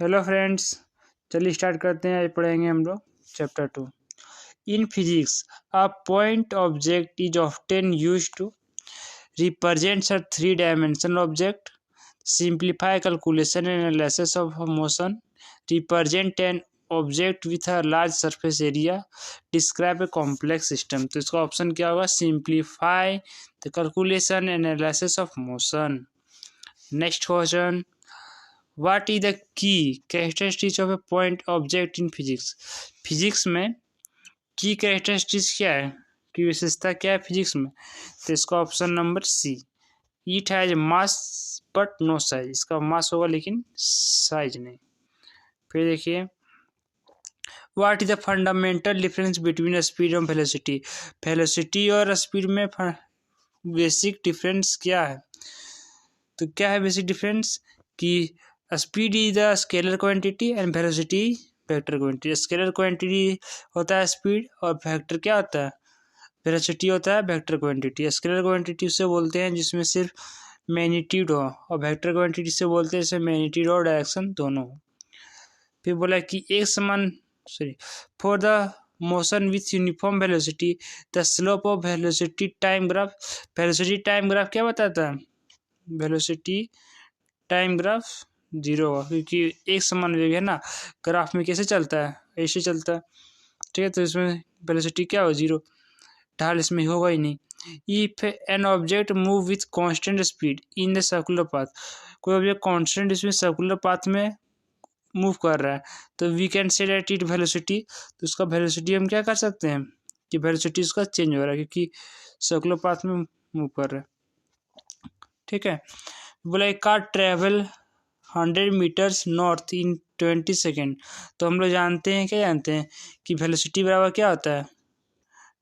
Hello friends, चलिए start करते हैं। आज पढ़ेंगे हम लोग chapter 2। In physics a point object is often used to represents a three-dimensional object, simplify calculation and analysis of motion, represent an object with a large surface area, describe a complex system। तो इसका option क्या होगा? Simplify the calculation analysis of motion. Next question, what is the key characteristics of A point object in physics. Physics में की characteristics क्या है, की विशेषता क्या है फिजिक्स में? तो इसका option number C, it has mass but no size. इसका मास होगा लेकिन साइज नहीं। फिर देखिए, what is the fundamental difference between speed और वेलोसिटी। वेलोसिटी और स्पीड में बेसिक डिफरेंस क्या है? तो क्या है बेसिक डिफरेंस? कि speed is the scalar quantity and velocity vector quantity. Scalar quantity होता है स्पीड और वेक्टर क्या होता है? वेलोसिटी होता है वेक्टर क्वांटिटी। स्केलर क्वांटिटी उसे बोलते हैं जिसमें सिर्फ मैग्नीट्यूड हो, और वेक्टर क्वांटिटी से बोलते हैं जिसमें मैग्नीट्यूड और डायरेक्शन दोनों हो। फिर बोला कि एक समान for the motion with uniform velocity the slope of velocity time graph. Velocity time graph क्या बताता है? वेलोसिटी टाइम ग्राफ जीरो होगा, क्योंकि एक समान वेग है ना, ग्राफ में कैसे चलता है? ऐसे चलता है, ठीक है। तो इसमें वेलोसिटी क्या हो? जीरो। ढाल इसमें होगा ही नहीं। If an object move with constant speed in the circular path, कोई ऑब्जेक्ट कांस्टेंट इसमें सर्कुलर पाथ में मूव कर रहा है, तो we can say that it velocity. तो उसका वेलोसिटी हम क्या कर सकते हैं कि वेलोसिटी उसका चेंज हो रहा है क्योंकि सर्कुलर पाथ में मूव कर रहा है, ठीक है। बोला एक car travel 100 meters north in 20 second. तो हम लोग जानते हैं, क्या जानते हैं कि वेलोसिटी बराबर क्या होता है?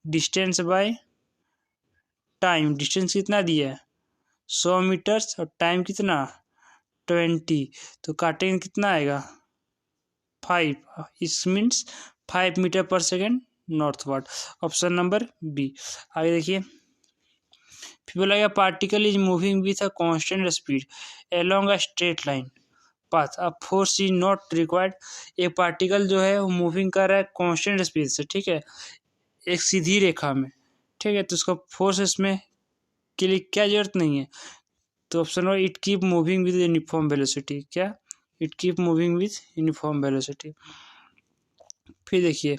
Distance by time. डिस्टेंस कितना दिया है? 100 मीटर्स, और टाइम कितना? 20। तो काटेंगे कितना आएगा? 5। इस means 5 meter per second northward. Option number B. आगे देखिए, फिर बोला गया particle is moving with a constant speed along a straight line path, अब फोर्स इज नॉट रिक्वायर्ड। एक पार्टिकल जो है वो मूविंग कर रहा है कांस्टेंट स्पीड से, ठीक है, एक सीधी रेखा में, ठीक है। तो उसका फोर्स इसमें के लिए क्या जरूरत नहीं है? तो option number, it keep moving with uniform velocity. क्या? It keep moving with uniform velocity. फिर देखिए,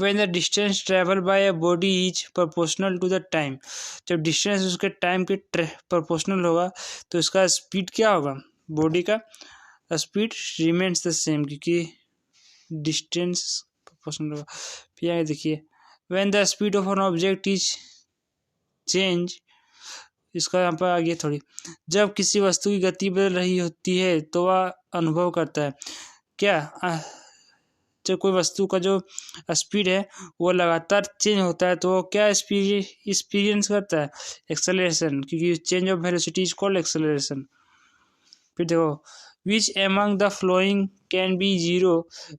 when the distance travel by a body is proportional to the time. जब डिस्टेंस उसके टाइम के प्रोपोर्शनल होगा तो इसका स्पीड क्या होगा? बॉडी का स्पीड रिमेन्स द सेम, क्योंकि डिस्टेंस प्रोपोर्शनल होगा। फिर आगे देखिए, when the speed of an object is change. इसका यहाँ पर आगे थोड़ी, जब किसी वस्तु की गति बदल रही होती है तो वह अनुभव करता है क्या? जब कोई वस्तु का जो स्पीड है वो लगातार चेंज होता है तो वो क्या एक्सपीरियंस करता है? एक्सेलरेशन, क्योंकि change of velocity is called acceleration. फिर देखो, which among the flowing can be zero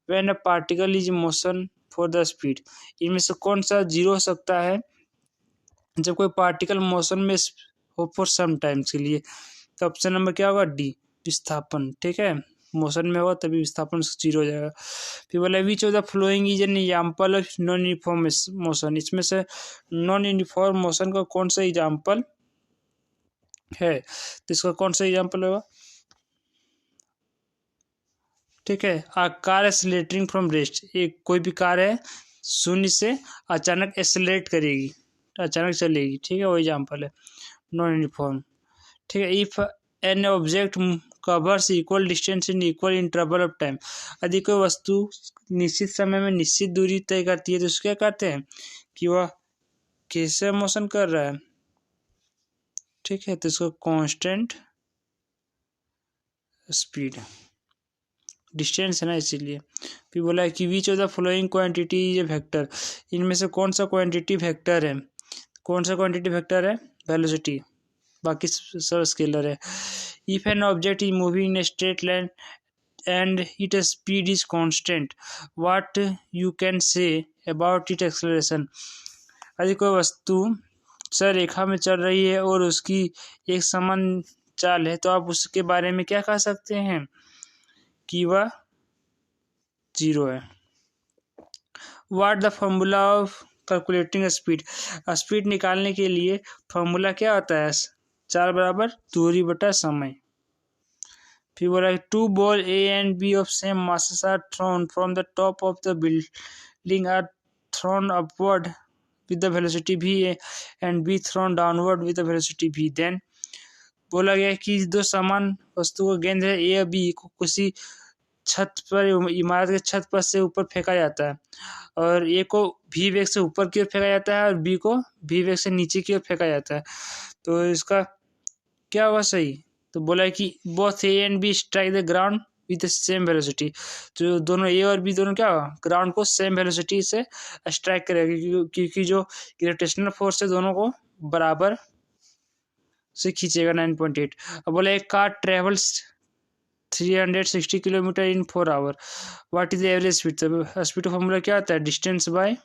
when a particle is motion for the speed. इनमें से कौन सा जीरो हो सकता है जब कोई पार्टिकल मोशन में हो फॉर सम टाइम्स के लिए? तो ऑप्शन नंबर क्या होगा? डी, विस्थापन, ठीक है। मोशन में होगा तभी विस्थापन जीरो हो जाएगा। फिर बोला which of the following is an example of non uniform motion. इसमें से नॉन यूनिफॉर्म मोशन का कौन सा एग्जाम्पल है? तो इसका कौन सा एग्जाम्पल होगा? ठीक है, आ कार एक्सेलरेटिंग फ्रॉम रेस्ट। एक कोई भी कार है शून्य से अचानक एक्सेलरेट करेगी, अचानक चलेगी, ठीक है, वो एग्जाम्पल है नॉन यूनिफॉर्म, ठीक है। If an object covers equal distance in equal interval of time. यदि कोई वस्तु निश्चित समय में निश्चित दूरी तय करती है तो उसको क्या कहते हैं कि वह कैसे मोशन कर रहा है, ठीक है। तो इसको कांस्टेंट स्पीड, डिस्टेंस है ना इसीलिए। फिर बोला है कि which of the following quantity is a vector. इनमें से कौन सा क्वांटिटी वेक्टर है? कौन सा क्वांटिटी वेक्टर है? वेलोसिटी, बाकी सब स्केलर है। If an object is moving in a straight line and its speed is constant, what you can say about its acceleration। यदि कोई वस्तु रेखा में चल रही है और उसकी एक समान चाल है तो आप उसके बारे में क्या कह सकते हैं कि वह 0 है। What the formula of calculating speed, speed निकालने के लिए फॉर्मूला क्या होता है, 4 बराबर दूरी बटा समय। फिर बोला two ball A and B of same masses are thrown from the top of the building are thrown upward with the velocity v and b thrown downward with the velocity v। then बोला गया कि दो समान वस्तु को गेंद है ए और बी को किसी छत पर, इमारत के छत पर से ऊपर फेंका जाता है, और ए को भी वेग से ऊपर की ओर फेंका जाता है और बी को भी वेग से नीचे की ओर फेंका जाता है। तो इसका क्या होगा सही, तो बोला कि both A and B strike the ground with the same velocity, तो दोनों ए और बी दोनों क्या ग्राउंड को सेम वेलोसिटी से स्ट्राइक करेगा, क्योंकि जो ग्रेविटेशनल फोर्स है दोनों को बराबर से खींचेगा। 9.8। अब बोला एक car travels 360 kilometer in 4 hour, what is the average speed. Speed का फॉर्मूला क्या होता है, डिस्टेंस बाय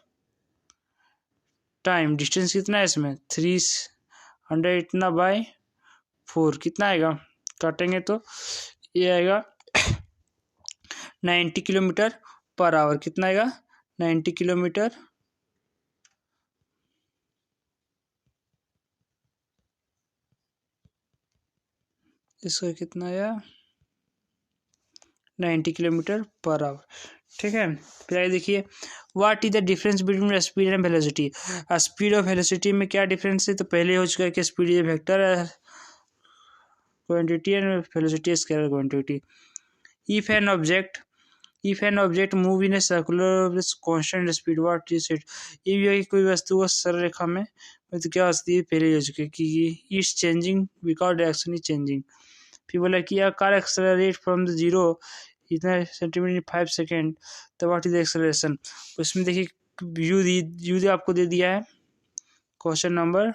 टाइम। डिस्टेंस कितना है इसमें 300 इतना बाय 4 कितना आएगा, काटेंगे तो ये आएगा 90 किलोमीटर पर आवर। कितना आएगा 90 किलोमीटर इसका कितना आया 90 किलोमीटर पर आवर। ठीक है, फिर आगे देखिए what is the difference between speed and velocity. Speed और वेलोसिटी में क्या डिफरेंस है, तो पहले हो चुका है कि स्पीड ये वेक्टर है quantity and velocity scalar quantity. If an object move in a circular constant speed what is it. ये कोई वस्तु को सरल रेखा में तो क्या होती है, पहले हो चुकी है कि it's changing because direction is changing. फिर बोला कि a car accelerate from the zero इतना सेंटीमीटर इन 5 सेकेंड, तो व्हाट इज एक्सेलरेशन। उसमें देखिए यू आपको दे दिया है क्वेश्चन नंबर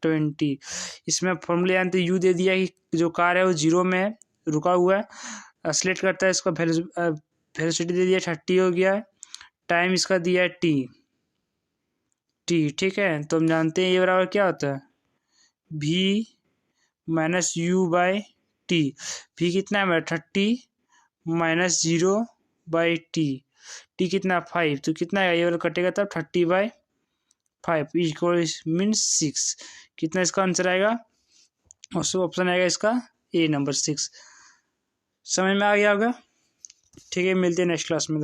20। इसमें फॉर्मूले जानते यू दे दिया कि जो कार है वो 0 में है, रुका हुआ है, एक्सेलरेट करता है, इसका वेलोसिटी दे दिया 30 हो गया है, टाइम इसका दिया है टी। ठीक है, तो हम जानते हैं ये बराबर क्या होता है भी माइनस यू बाई टी। भी कितना है मेरा 30 माइनस 0 बाई टी, टी कितना 5, तो कितना है ये वाला कटेगा तब 30/5 इक्वल मीन्स 6। कितना इसका आंसर आएगा, और सब ऑप्शन आएगा इसका ए नंबर 6। समझ में आ गया होगा। ठीक है, मिलते हैं नेक्स्ट क्लास में।